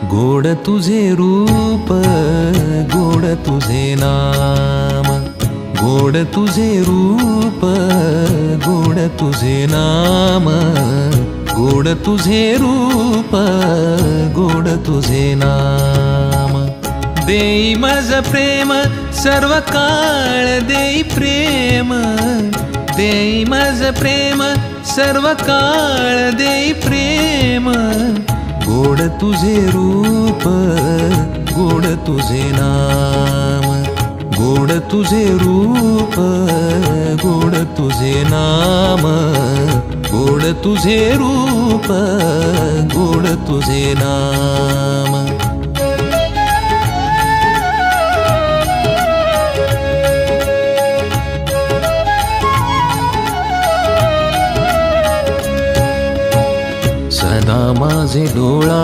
गोड तुझे रूप, गोड तुझे नाम, गोड तुझे रूप, गोड तुझे नाम, गोड तुझे रूप, गोड तुझे नाम। देई मज प्रेम सर्व काळ देई प्रेम, देई मज प्रेम सर्व काळ देई प्रेम। गोड तुझे रूप, गोड तुझे नाम, गोड तुझे रूप, गोड तुझे नाम, गोड तुझे रूप, गोड तुझे नाम। सदा माझे डोळा